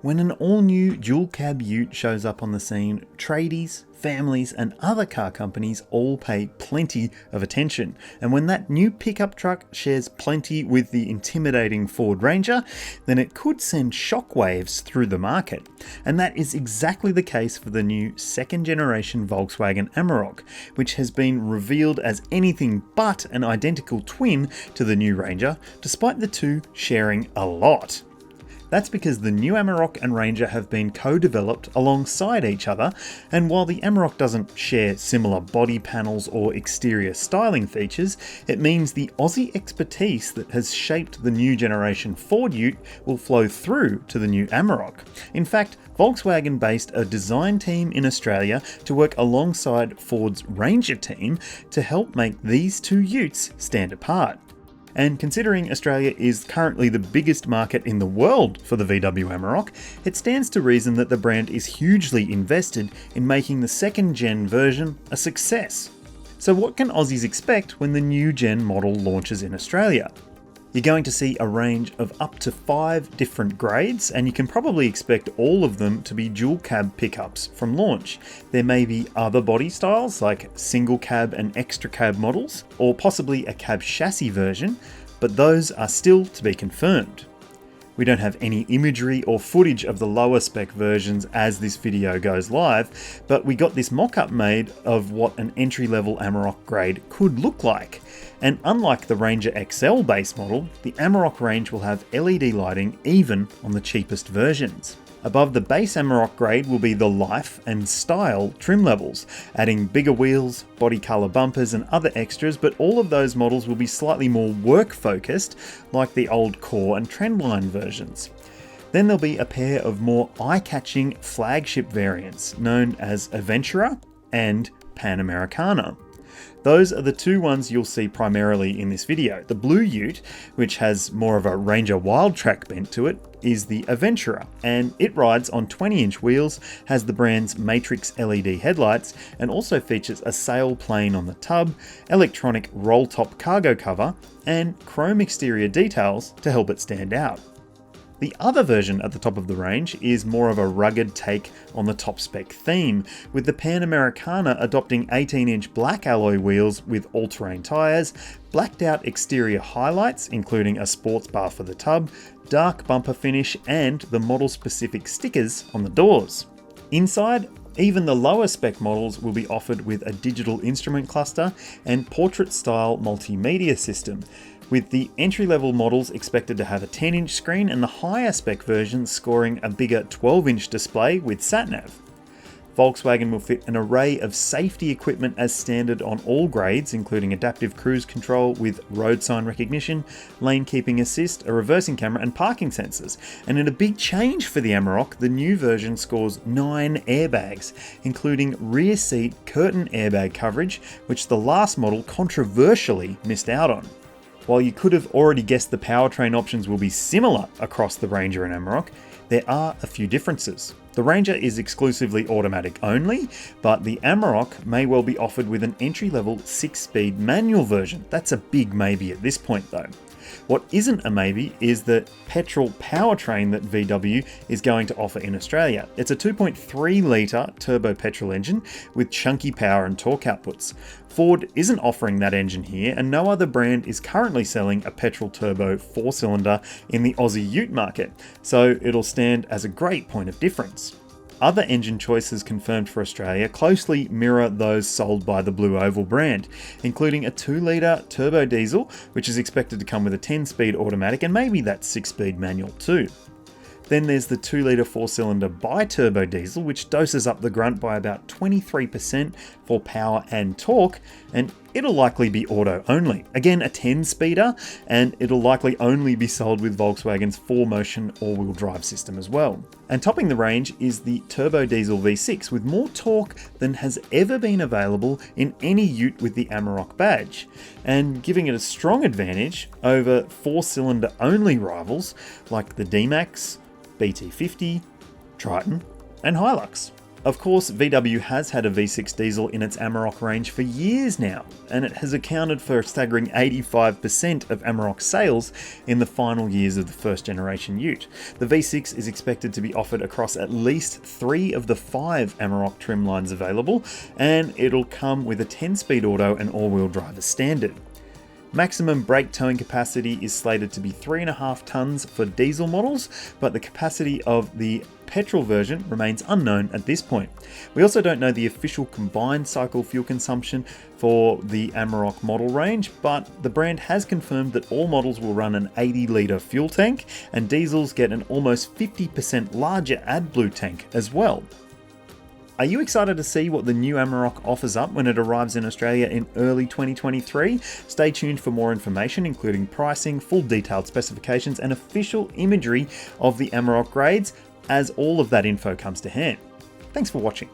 When an all-new dual-cab ute shows up on the scene, tradies, families and other car companies all pay plenty of attention. And when that new pickup truck shares plenty with the intimidating Ford Ranger, then it could send shockwaves through the market. And that is exactly the case for the new second-generation Volkswagen Amarok, which has been revealed as anything but an identical twin to the new Ranger, despite the two sharing a lot. That's because the new Amarok and Ranger have been co-developed alongside each other, and while the Amarok doesn't share similar body panels or exterior styling features, it means the Aussie expertise that has shaped the new generation Ford Ute will flow through to the new Amarok. In fact, Volkswagen based a design team in Australia to work alongside Ford's Ranger team to help make these two utes stand apart. And considering Australia is currently the biggest market in the world for the VW Amarok, it stands to reason that the brand is hugely invested in making the second gen version a success. So what can Aussies expect when the new gen model launches in Australia? You're going to see a range of up to 5 different grades, and you can probably expect all of them to be dual cab pickups from launch. There may be other body styles like single cab and extra cab models, or possibly a cab chassis version, but those are still to be confirmed. We don't have any imagery or footage of the lower spec versions as this video goes live, but we got this mock-up made of what an entry-level Amarok grade could look like. And unlike the Ranger XL base model, the Amarok range will have LED lighting even on the cheapest versions. Above the base Amarok grade will be the Life and Style trim levels, adding bigger wheels, body colour bumpers and other extras, but all of those models will be slightly more work focused, like the old Core and Trendline versions. Then there'll be a pair of more eye-catching flagship variants, known as Aventura and Pan Americana. Those are the two ones you'll see primarily in this video. The blue ute, which has more of a Ranger Wildtrak bent to it, is the Aventura, and it rides on 20-inch wheels, has the brand's Matrix LED headlights, and also features a sail plane on the tub, electronic roll-top cargo cover, and chrome exterior details to help it stand out. The other version at the top of the range is more of a rugged take on the top spec theme, with the Pan Americana adopting 18-inch black alloy wheels with all-terrain tyres, blacked out exterior highlights including a sports bar for the tub, dark bumper finish and the model-specific stickers on the doors. Inside, even the lower spec models will be offered with a digital instrument cluster and portrait-style multimedia system, with the entry-level models expected to have a 10-inch screen and the higher spec versions scoring a bigger 12-inch display with sat-nav. Volkswagen will fit an array of safety equipment as standard on all grades, including adaptive cruise control with road sign recognition, lane keeping assist, a reversing camera and parking sensors. And in a big change for the Amarok, the new version scores 9 airbags, including rear seat curtain airbag coverage, which the last model controversially missed out on. While you could have already guessed the powertrain options will be similar across the Ranger and Amarok, there are a few differences. The Ranger is exclusively automatic only, but the Amarok may well be offered with an entry-level 6-speed manual version. That's a big maybe at this point though. What isn't a maybe is the petrol powertrain that VW is going to offer in Australia. It's a 2.3 litre turbo petrol engine with chunky power and torque outputs. Ford isn't offering that engine here, and no other brand is currently selling a petrol turbo 4-cylinder in the Aussie ute market, so it'll stand as a great point of difference. Other engine choices confirmed for Australia closely mirror those sold by the Blue Oval brand, including a 2-litre turbo diesel, which is expected to come with a 10-speed automatic and maybe that 6-speed manual too. Then there's the 2-litre 4-cylinder bi-turbo diesel, which doses up the grunt by about 23% for power and torque, and it'll likely be auto only. Again, a 10-speeder, and it'll likely only be sold with Volkswagen's 4Motion all-wheel drive system as well. And topping the range is the turbo diesel V6 with more torque than has ever been available in any ute with the Amarok badge, and giving it a strong advantage over 4-cylinder only rivals like the D-Max, BT50, Triton and Hilux. Of course, VW has had a V6 diesel in its Amarok range for years now, and it has accounted for a staggering 85% of Amarok sales in the final years of the first generation ute. The V6 is expected to be offered across at least 3 of the 5 Amarok trim lines available, and it'll come with a 10-speed auto and all-wheel drive as standard. Maximum brake towing capacity is slated to be 3.5 tonnes for diesel models, but the capacity of the petrol version remains unknown at this point. We also don't know the official combined cycle fuel consumption for the Amarok model range, but the brand has confirmed that all models will run an 80-litre fuel tank, and diesels get an almost 50% larger AdBlue tank as well. Are you excited to see what the new Amarok offers up when it arrives in Australia in early 2023? Stay tuned for more information, including pricing, full detailed specifications, and official imagery of the Amarok grades as all of that info comes to hand. Thanks for watching.